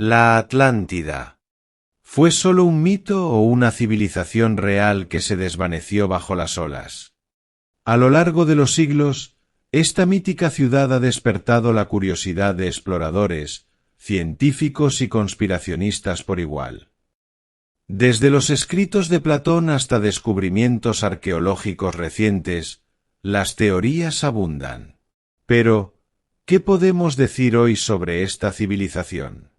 La Atlántida. ¿Fue solo un mito o una civilización real que se desvaneció bajo las olas? A lo largo de los siglos, esta mítica ciudad ha despertado la curiosidad de exploradores, científicos y conspiracionistas por igual. Desde los escritos de Platón hasta descubrimientos arqueológicos recientes, las teorías abundan. Pero, ¿qué podemos decir hoy sobre esta civilización?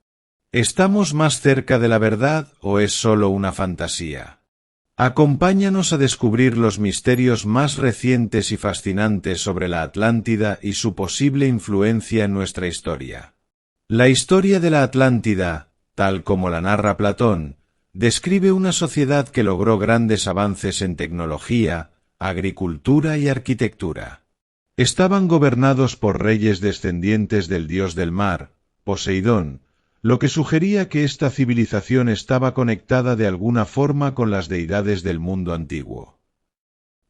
¿Estamos más cerca de la verdad o es solo una fantasía? Acompáñanos a descubrir los misterios más recientes y fascinantes sobre la Atlántida y su posible influencia en nuestra historia. La historia de la Atlántida, tal como la narra Platón, describe una sociedad que logró grandes avances en tecnología, agricultura y arquitectura. Estaban gobernados por reyes descendientes del dios del mar, Poseidón, lo que sugería que esta civilización estaba conectada de alguna forma con las deidades del mundo antiguo.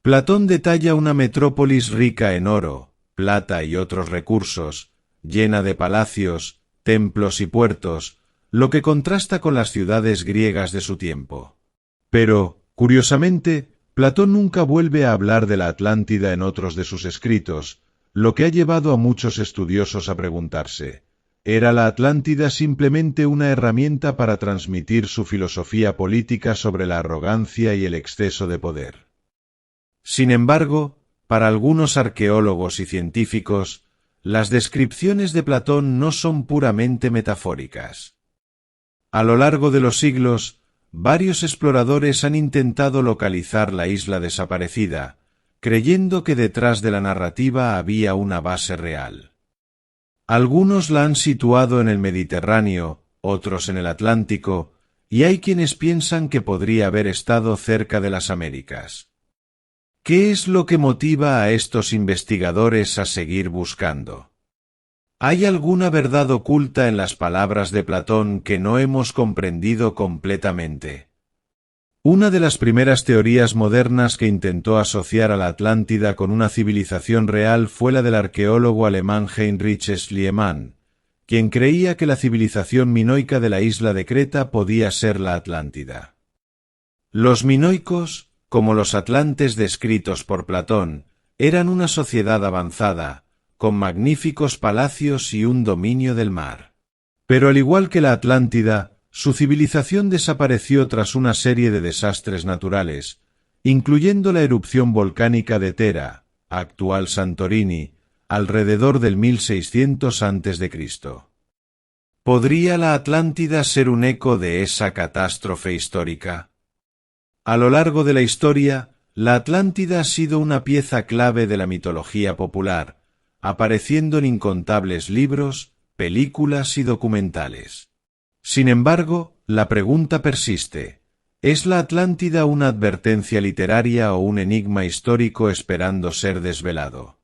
Platón detalla una metrópolis rica en oro, plata y otros recursos, llena de palacios, templos y puertos, lo que contrasta con las ciudades griegas de su tiempo. Pero, curiosamente, Platón nunca vuelve a hablar de la Atlántida en otros de sus escritos, lo que ha llevado a muchos estudiosos a preguntarse: ¿era la Atlántida simplemente una herramienta para transmitir su filosofía política sobre la arrogancia y el exceso de poder? Sin embargo, para algunos arqueólogos y científicos, las descripciones de Platón no son puramente metafóricas. A lo largo de los siglos, varios exploradores han intentado localizar la isla desaparecida, creyendo que detrás de la narrativa había una base real. Algunos la han situado en el Mediterráneo, otros en el Atlántico, y hay quienes piensan que podría haber estado cerca de las Américas. ¿Qué es lo que motiva a estos investigadores a seguir buscando? ¿Hay alguna verdad oculta en las palabras de Platón que no hemos comprendido completamente? Una de las primeras teorías modernas que intentó asociar a la Atlántida con una civilización real fue la del arqueólogo alemán Heinrich Schliemann, quien creía que la civilización minoica de la isla de Creta podía ser la Atlántida. Los minoicos, como los atlantes descritos por Platón, eran una sociedad avanzada, con magníficos palacios y un dominio del mar. Pero al igual que la Atlántida, su civilización desapareció tras una serie de desastres naturales, incluyendo la erupción volcánica de Tera, actual Santorini, alrededor del 1600 a.C. ¿Podría la Atlántida ser un eco de esa catástrofe histórica? A lo largo de la historia, la Atlántida ha sido una pieza clave de la mitología popular, apareciendo en incontables libros, películas y documentales. Sin embargo, la pregunta persiste: ¿es la Atlántida una advertencia literaria o un enigma histórico esperando ser desvelado?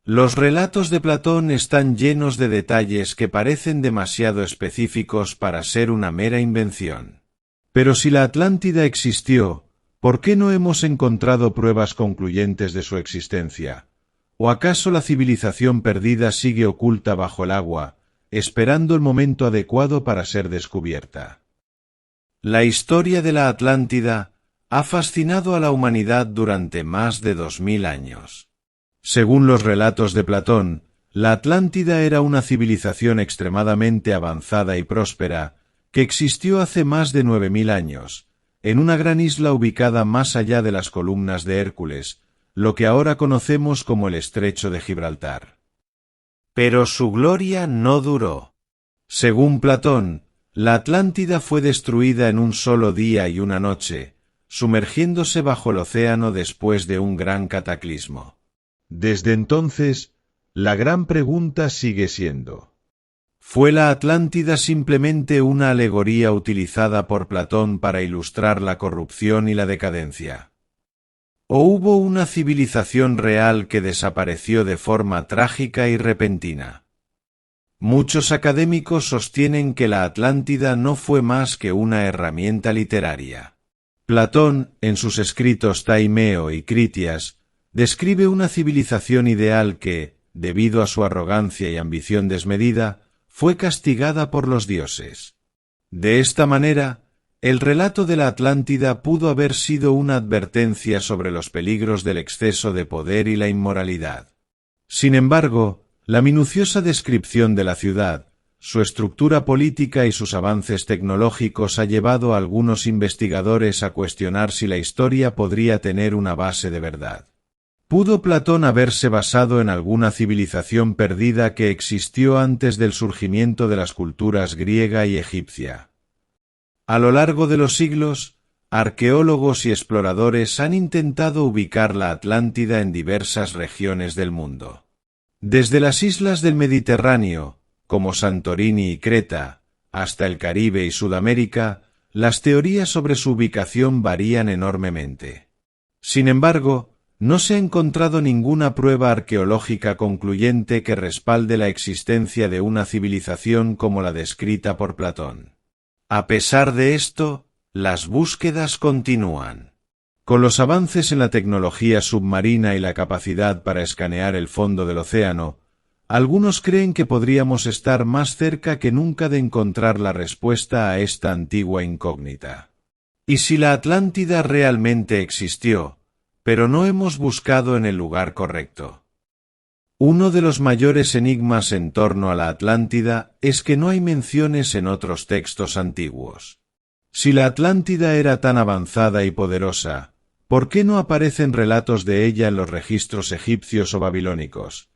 Los relatos de Platón están llenos de detalles que parecen demasiado específicos para ser una mera invención. Pero si la Atlántida existió, ¿por qué no hemos encontrado pruebas concluyentes de su existencia? ¿O acaso la civilización perdida sigue oculta bajo el agua, esperando el momento adecuado para ser descubierta? La historia de la Atlántida ha fascinado a la humanidad durante más de 2000 años. Según los relatos de Platón, la Atlántida era una civilización extremadamente avanzada y próspera que existió hace más de 9000 años, en una gran isla ubicada más allá de las columnas de Hércules, lo que ahora conocemos como el Estrecho de Gibraltar. Pero su gloria no duró. Según Platón, la Atlántida fue destruida en un solo día y una noche, sumergiéndose bajo el océano después de un gran cataclismo. Desde entonces, la gran pregunta sigue siendo: ¿fue la Atlántida simplemente una alegoría utilizada por Platón para ilustrar la corrupción y la decadencia? ¿O hubo una civilización real que desapareció de forma trágica y repentina? Muchos académicos sostienen que la Atlántida no fue más que una herramienta literaria. Platón, en sus escritos Taimeo y Critias, describe una civilización ideal que, debido a su arrogancia y ambición desmedida, fue castigada por los dioses. De esta manera, el relato de la Atlántida pudo haber sido una advertencia sobre los peligros del exceso de poder y la inmoralidad. Sin embargo, la minuciosa descripción de la ciudad, su estructura política y sus avances tecnológicos ha llevado a algunos investigadores a cuestionar si la historia podría tener una base de verdad. ¿Pudo Platón haberse basado en alguna civilización perdida que existió antes del surgimiento de las culturas griega y egipcia? A lo largo de los siglos, arqueólogos y exploradores han intentado ubicar la Atlántida en diversas regiones del mundo. Desde las islas del Mediterráneo, como Santorini y Creta, hasta el Caribe y Sudamérica, las teorías sobre su ubicación varían enormemente. Sin embargo, no se ha encontrado ninguna prueba arqueológica concluyente que respalde la existencia de una civilización como la descrita por Platón. A pesar de esto, las búsquedas continúan. Con los avances en la tecnología submarina y la capacidad para escanear el fondo del océano, algunos creen que podríamos estar más cerca que nunca de encontrar la respuesta a esta antigua incógnita. ¿Y si la Atlántida realmente existió, pero no hemos buscado en el lugar correcto? Uno de los mayores enigmas en torno a la Atlántida es que no hay menciones en otros textos antiguos. Si la Atlántida era tan avanzada y poderosa, ¿por qué no aparecen relatos de ella en los registros egipcios o babilónicos?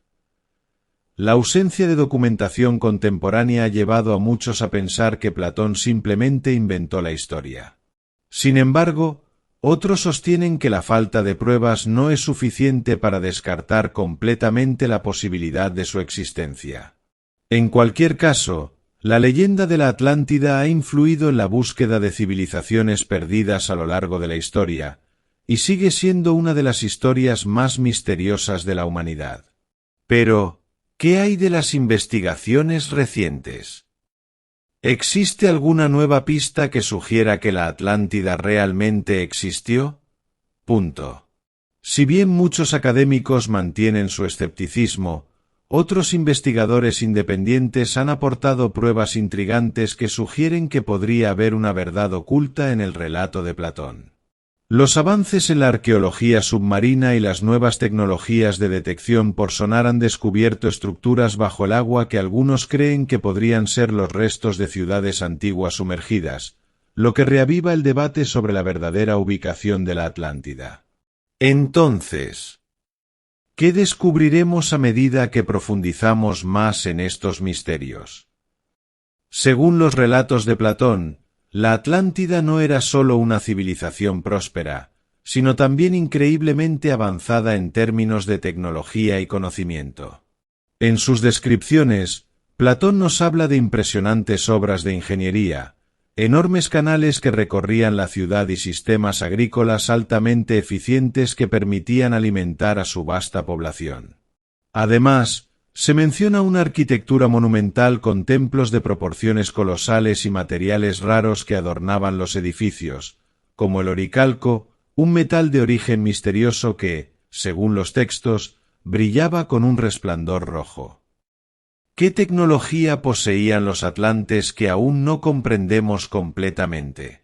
La ausencia de documentación contemporánea ha llevado a muchos a pensar que Platón simplemente inventó la historia. Sin embargo, otros sostienen que la falta de pruebas no es suficiente para descartar completamente la posibilidad de su existencia. En cualquier caso, la leyenda de la Atlántida ha influido en la búsqueda de civilizaciones perdidas a lo largo de la historia, y sigue siendo una de las historias más misteriosas de la humanidad. Pero, ¿qué hay de las investigaciones recientes? ¿Existe alguna nueva pista que sugiera que la Atlántida realmente existió? Si bien muchos académicos mantienen su escepticismo, otros investigadores independientes han aportado pruebas intrigantes que sugieren que podría haber una verdad oculta en el relato de Platón. Los avances en la arqueología submarina y las nuevas tecnologías de detección por sonar han descubierto estructuras bajo el agua que algunos creen que podrían ser los restos de ciudades antiguas sumergidas, lo que reaviva el debate sobre la verdadera ubicación de la Atlántida. Entonces, ¿qué descubriremos a medida que profundizamos más en estos misterios? Según los relatos de Platón, la Atlántida no era solo una civilización próspera, sino también increíblemente avanzada en términos de tecnología y conocimiento. En sus descripciones, Platón nos habla de impresionantes obras de ingeniería, enormes canales que recorrían la ciudad y sistemas agrícolas altamente eficientes que permitían alimentar a su vasta población. Además, se menciona una arquitectura monumental con templos de proporciones colosales y materiales raros que adornaban los edificios, como el oricalco, un metal de origen misterioso que, según los textos, brillaba con un resplandor rojo. ¿Qué tecnología poseían los atlantes que aún no comprendemos completamente?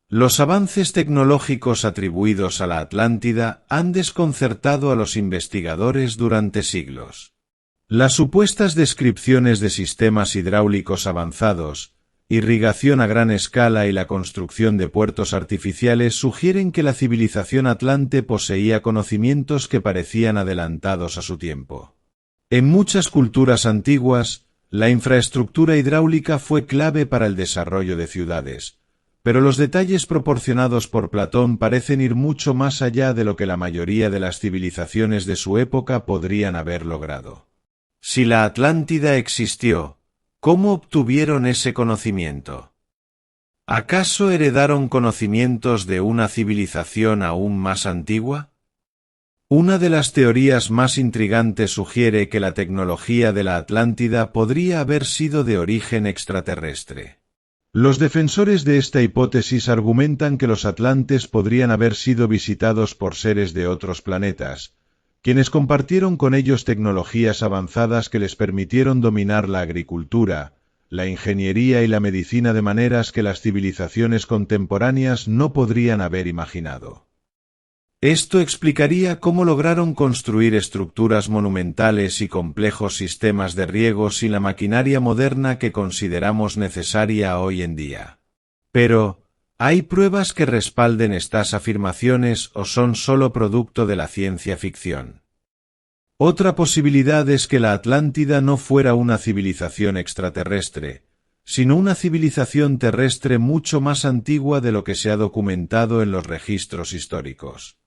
Los avances tecnológicos atribuidos a la Atlántida han desconcertado a los investigadores durante siglos. Las supuestas descripciones de sistemas hidráulicos avanzados, irrigación a gran escala y la construcción de puertos artificiales sugieren que la civilización atlante poseía conocimientos que parecían adelantados a su tiempo. En muchas culturas antiguas, la infraestructura hidráulica fue clave para el desarrollo de ciudades, pero los detalles proporcionados por Platón parecen ir mucho más allá de lo que la mayoría de las civilizaciones de su época podrían haber logrado. Si la Atlántida existió, ¿cómo obtuvieron ese conocimiento? ¿Acaso heredaron conocimientos de una civilización aún más antigua? Una de las teorías más intrigantes sugiere que la tecnología de la Atlántida podría haber sido de origen extraterrestre. Los defensores de esta hipótesis argumentan que los atlantes podrían haber sido visitados por seres de otros planetas, quienes compartieron con ellos tecnologías avanzadas que les permitieron dominar la agricultura, la ingeniería y la medicina de maneras que las civilizaciones contemporáneas no podrían haber imaginado. Esto explicaría cómo lograron construir estructuras monumentales y complejos sistemas de riego sin la maquinaria moderna que consideramos necesaria hoy en día. Pero, ¿hay pruebas que respalden estas afirmaciones o son solo producto de la ciencia ficción? Otra posibilidad es que la Atlántida no fuera una civilización extraterrestre, sino una civilización terrestre mucho más antigua de lo que se ha documentado en los registros históricos.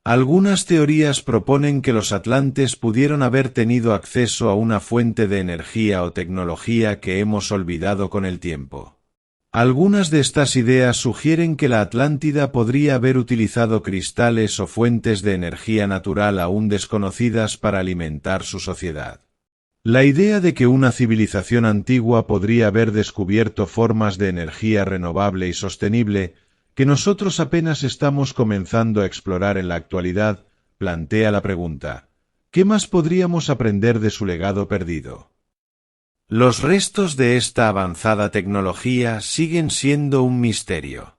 Algunas teorías proponen que los atlantes pudieron haber tenido acceso a una fuente de energía o tecnología que hemos olvidado con el tiempo. Algunas de estas ideas sugieren que la Atlántida podría haber utilizado cristales o fuentes de energía natural aún desconocidas para alimentar su sociedad. La idea de que una civilización antigua podría haber descubierto formas de energía renovable y sostenible que nosotros apenas estamos comenzando a explorar en la actualidad, plantea la pregunta: ¿qué más podríamos aprender de su legado perdido? Los restos de esta avanzada tecnología siguen siendo un misterio.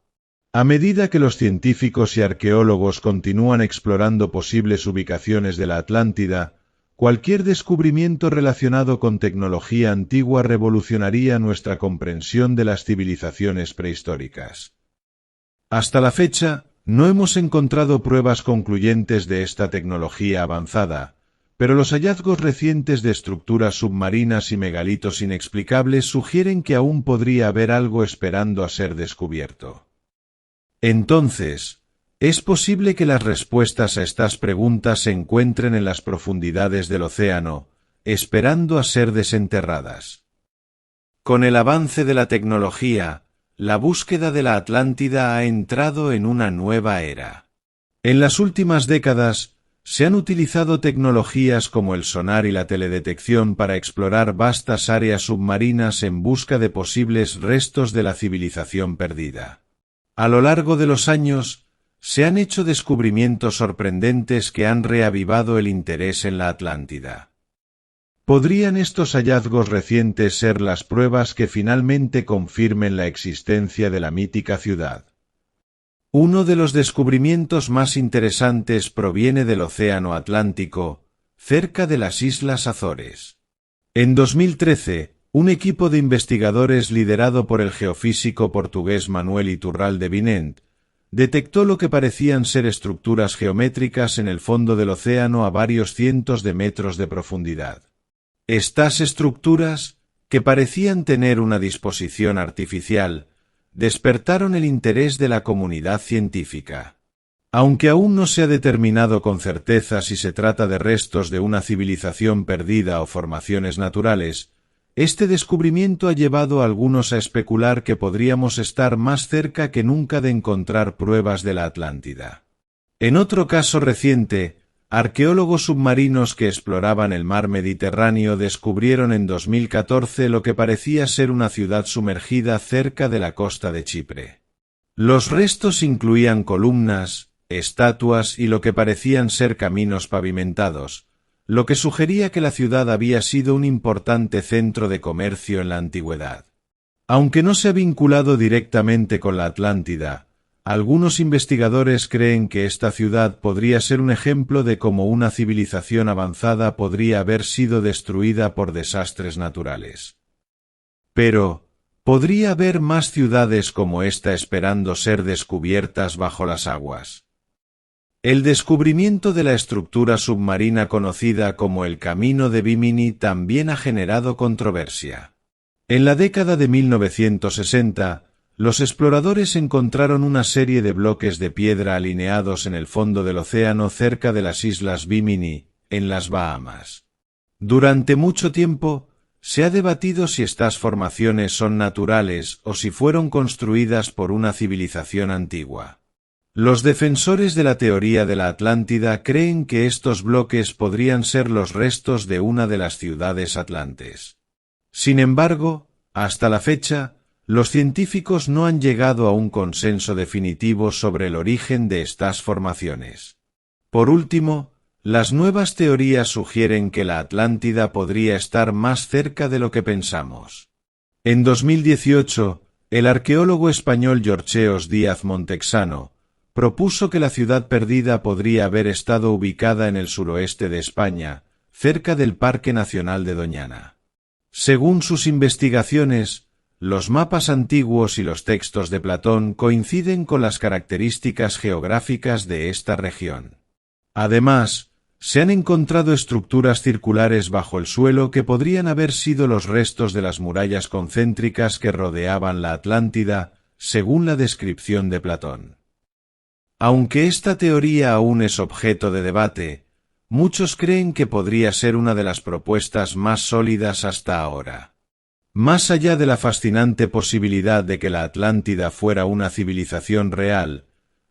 A medida que los científicos y arqueólogos continúan explorando posibles ubicaciones de la Atlántida, cualquier descubrimiento relacionado con tecnología antigua revolucionaría nuestra comprensión de las civilizaciones prehistóricas. Hasta la fecha, no hemos encontrado pruebas concluyentes de esta tecnología avanzada, pero los hallazgos recientes de estructuras submarinas y megalitos inexplicables sugieren que aún podría haber algo esperando a ser descubierto. Entonces, ¿es posible que las respuestas a estas preguntas se encuentren en las profundidades del océano, esperando a ser desenterradas? Con el avance de la tecnología, la búsqueda de la Atlántida ha entrado en una nueva era. En las últimas décadas, se han utilizado tecnologías como el sonar y la teledetección para explorar vastas áreas submarinas en busca de posibles restos de la civilización perdida. A lo largo de los años, se han hecho descubrimientos sorprendentes que han reavivado el interés en la Atlántida. ¿Podrían estos hallazgos recientes ser las pruebas que finalmente confirmen la existencia de la mítica ciudad? Uno de los descubrimientos más interesantes proviene del Océano Atlántico, cerca de las Islas Azores. En 2013, un equipo de investigadores liderado por el geofísico portugués Manuel Iturralde Vinent detectó lo que parecían ser estructuras geométricas en el fondo del océano a varios cientos de metros de profundidad. Estas estructuras, que parecían tener una disposición artificial, despertaron el interés de la comunidad científica. Aunque aún no se ha determinado con certeza si se trata de restos de una civilización perdida o formaciones naturales, este descubrimiento ha llevado a algunos a especular que podríamos estar más cerca que nunca de encontrar pruebas de la Atlántida. En otro caso reciente, arqueólogos submarinos que exploraban el mar Mediterráneo descubrieron en 2014 lo que parecía ser una ciudad sumergida cerca de la costa de Chipre. Los restos incluían columnas, estatuas y lo que parecían ser caminos pavimentados, lo que sugería que la ciudad había sido un importante centro de comercio en la antigüedad. Aunque no se ha vinculado directamente con la Atlántida, algunos investigadores creen que esta ciudad podría ser un ejemplo de cómo una civilización avanzada podría haber sido destruida por desastres naturales. Pero, ¿podría haber más ciudades como esta esperando ser descubiertas bajo las aguas? El descubrimiento de la estructura submarina conocida como el Camino de Bimini también ha generado controversia. En la década de 1960, los exploradores encontraron una serie de bloques de piedra alineados en el fondo del océano cerca de las islas Bimini, en las Bahamas. Durante mucho tiempo, se ha debatido si estas formaciones son naturales o si fueron construidas por una civilización antigua. Los defensores de la teoría de la Atlántida creen que estos bloques podrían ser los restos de una de las ciudades atlantes. Sin embargo, hasta la fecha, los científicos no han llegado a un consenso definitivo sobre el origen de estas formaciones. Por último, las nuevas teorías sugieren que la Atlántida podría estar más cerca de lo que pensamos. En 2018, el arqueólogo español Georgeos Díaz Montexano propuso que la ciudad perdida podría haber estado ubicada en el suroeste de España, cerca del Parque Nacional de Doñana. Según sus investigaciones, los mapas antiguos y los textos de Platón coinciden con las características geográficas de esta región. Además, se han encontrado estructuras circulares bajo el suelo que podrían haber sido los restos de las murallas concéntricas que rodeaban la Atlántida, según la descripción de Platón. Aunque esta teoría aún es objeto de debate, muchos creen que podría ser una de las propuestas más sólidas hasta ahora. Más allá de la fascinante posibilidad de que la Atlántida fuera una civilización real,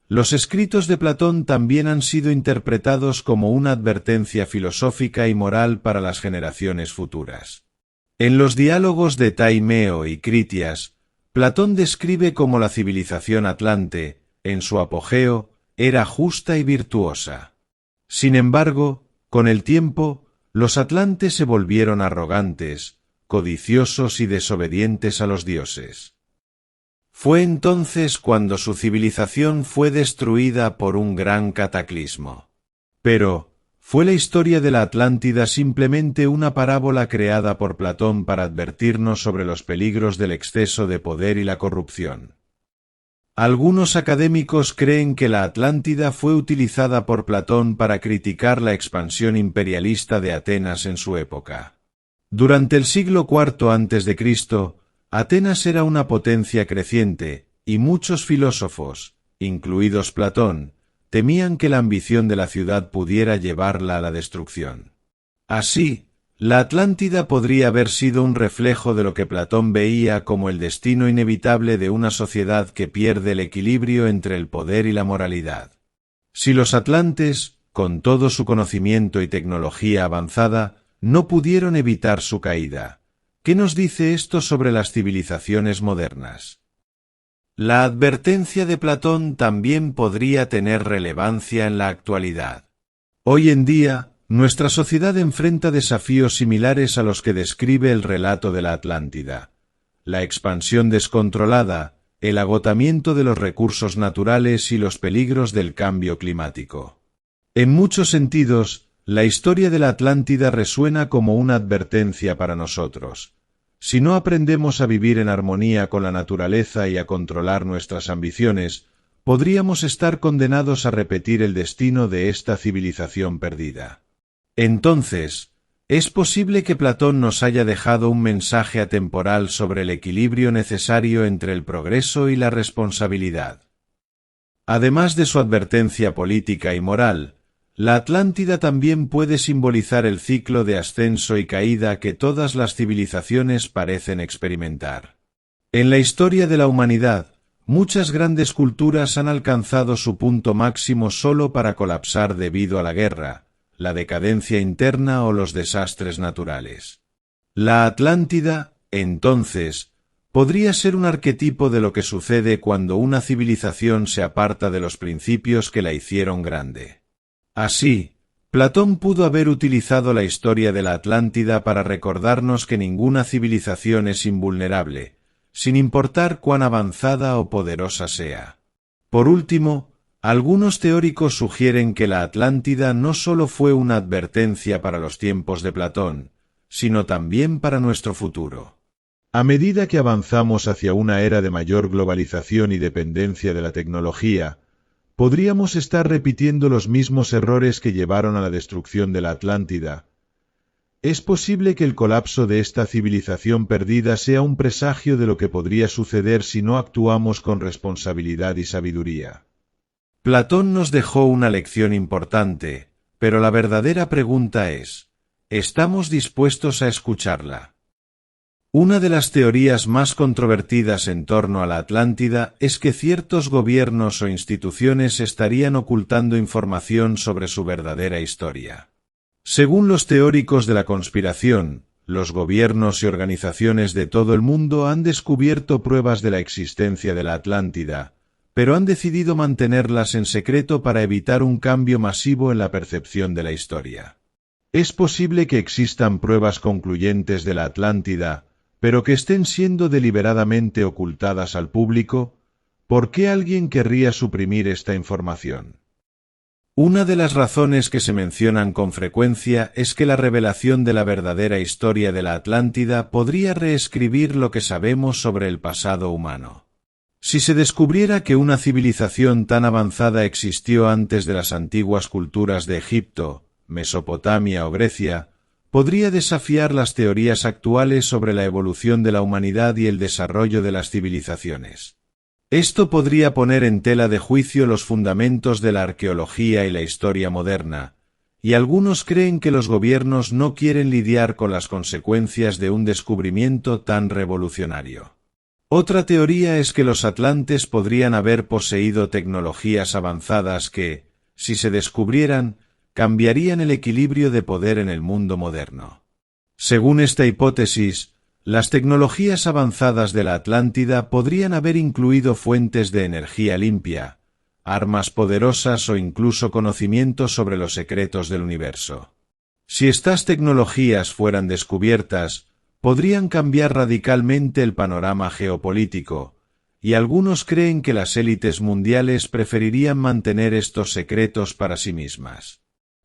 los escritos de Platón también han sido interpretados como una advertencia filosófica y moral para las generaciones futuras. En los diálogos de Taimeo y Critias, Platón describe cómo la civilización atlante, en su apogeo, era justa y virtuosa. Sin embargo, con el tiempo, los atlantes se volvieron arrogantes, codiciosos y desobedientes a los dioses. Fue entonces cuando su civilización fue destruida por un gran cataclismo. Pero, ¿fue la historia de la Atlántida simplemente una parábola creada por Platón para advertirnos sobre los peligros del exceso de poder y la corrupción? Algunos académicos creen que la Atlántida fue utilizada por Platón para criticar la expansión imperialista de Atenas en su época. Durante el siglo IV a.C., Atenas era una potencia creciente, y muchos filósofos, incluidos Platón, temían que la ambición de la ciudad pudiera llevarla a la destrucción. Así, la Atlántida podría haber sido un reflejo de lo que Platón veía como el destino inevitable de una sociedad que pierde el equilibrio entre el poder y la moralidad. Si los atlantes, con todo su conocimiento y tecnología avanzada, no pudieron evitar su caída, ¿qué nos dice esto sobre las civilizaciones modernas? La advertencia de Platón también podría tener relevancia en la actualidad. Hoy en día, nuestra sociedad enfrenta desafíos similares a los que describe el relato de la Atlántida: la expansión descontrolada, el agotamiento de los recursos naturales y los peligros del cambio climático. En muchos sentidos, la historia de la Atlántida resuena como una advertencia para nosotros. Si no aprendemos a vivir en armonía con la naturaleza y a controlar nuestras ambiciones, podríamos estar condenados a repetir el destino de esta civilización perdida. Entonces, ¿es posible que Platón nos haya dejado un mensaje atemporal sobre el equilibrio necesario entre el progreso y la responsabilidad? Además de su advertencia política y moral, la Atlántida también puede simbolizar el ciclo de ascenso y caída que todas las civilizaciones parecen experimentar. En la historia de la humanidad, muchas grandes culturas han alcanzado su punto máximo solo para colapsar debido a la guerra, la decadencia interna o los desastres naturales. La Atlántida, entonces, podría ser un arquetipo de lo que sucede cuando una civilización se aparta de los principios que la hicieron grande. Así, Platón pudo haber utilizado la historia de la Atlántida para recordarnos que ninguna civilización es invulnerable, sin importar cuán avanzada o poderosa sea. Por último, algunos teóricos sugieren que la Atlántida no solo fue una advertencia para los tiempos de Platón, sino también para nuestro futuro. A medida que avanzamos hacia una era de mayor globalización y dependencia de la tecnología, podríamos estar repitiendo los mismos errores que llevaron a la destrucción de la Atlántida. Es posible que el colapso de esta civilización perdida sea un presagio de lo que podría suceder si no actuamos con responsabilidad y sabiduría. Platón nos dejó una lección importante, pero la verdadera pregunta es, ¿estamos dispuestos a escucharla? Una de las teorías más controvertidas en torno a la Atlántida es que ciertos gobiernos o instituciones estarían ocultando información sobre su verdadera historia. Según los teóricos de la conspiración, los gobiernos y organizaciones de todo el mundo han descubierto pruebas de la existencia de la Atlántida, pero han decidido mantenerlas en secreto para evitar un cambio masivo en la percepción de la historia. Es posible que existan pruebas concluyentes de la Atlántida, pero que estén siendo deliberadamente ocultadas al público. ¿Por qué alguien querría suprimir esta información? Una de las razones que se mencionan con frecuencia es que la revelación de la verdadera historia de la Atlántida podría reescribir lo que sabemos sobre el pasado humano. Si se descubriera que una civilización tan avanzada existió antes de las antiguas culturas de Egipto, Mesopotamia o Grecia, podría desafiar las teorías actuales sobre la evolución de la humanidad y el desarrollo de las civilizaciones. Esto podría poner en tela de juicio los fundamentos de la arqueología y la historia moderna, y algunos creen que los gobiernos no quieren lidiar con las consecuencias de un descubrimiento tan revolucionario. Otra teoría es que los atlantes podrían haber poseído tecnologías avanzadas que, si se descubrieran, cambiarían el equilibrio de poder en el mundo moderno. Según esta hipótesis, las tecnologías avanzadas de la Atlántida podrían haber incluido fuentes de energía limpia, armas poderosas o incluso conocimientos sobre los secretos del universo. Si estas tecnologías fueran descubiertas, podrían cambiar radicalmente el panorama geopolítico, y algunos creen que las élites mundiales preferirían mantener estos secretos para sí mismas.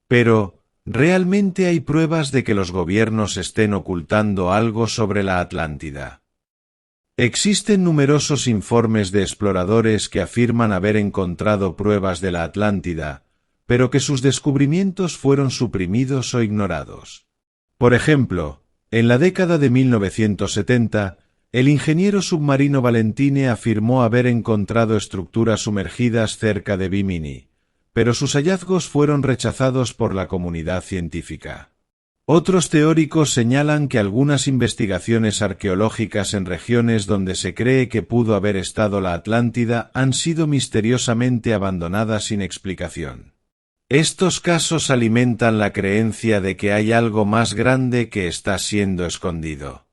Pero, ¿realmente hay pruebas de que los gobiernos estén ocultando algo sobre la Atlántida? Existen numerosos informes de exploradores que afirman haber encontrado pruebas de la Atlántida, pero que sus descubrimientos fueron suprimidos o ignorados. Por ejemplo, en la década de 1970, el ingeniero submarino Valentine afirmó haber encontrado estructuras sumergidas cerca de Bimini, pero sus hallazgos fueron rechazados por la comunidad científica. Otros teóricos señalan que algunas investigaciones arqueológicas en regiones donde se cree que pudo haber estado la Atlántida han sido misteriosamente abandonadas sin explicación. Estos casos alimentan la creencia de que hay algo más grande que está siendo escondido.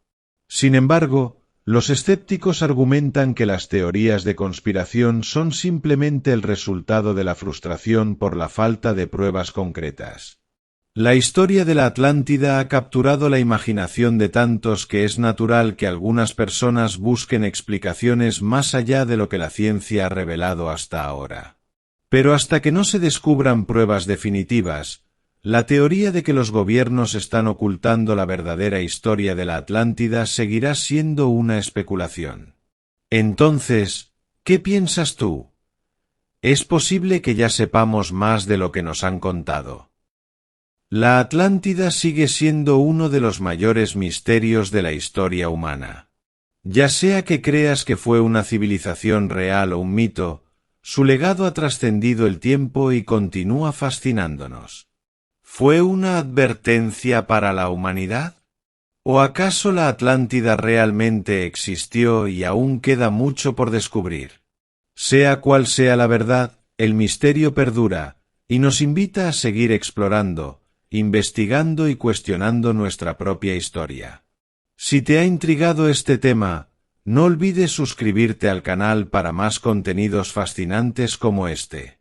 Sin embargo, los escépticos argumentan que las teorías de conspiración son simplemente el resultado de la frustración por la falta de pruebas concretas. La historia de la Atlántida ha capturado la imaginación de tantos que es natural que algunas personas busquen explicaciones más allá de lo que la ciencia ha revelado hasta ahora. Pero hasta que no se descubran pruebas definitivas, la teoría de que los gobiernos están ocultando la verdadera historia de la Atlántida seguirá siendo una especulación. Entonces, ¿qué piensas tú? ¿Es posible que ya sepamos más de lo que nos han contado? La Atlántida sigue siendo uno de los mayores misterios de la historia humana. Ya sea que creas que fue una civilización real o un mito, su legado ha trascendido el tiempo y continúa fascinándonos. ¿Fue una advertencia para la humanidad? ¿O acaso la Atlántida realmente existió y aún queda mucho por descubrir? Sea cual sea la verdad, el misterio perdura y nos invita a seguir explorando, investigando y cuestionando nuestra propia historia. Si te ha intrigado este tema, no olvides suscribirte al canal para más contenidos fascinantes como este.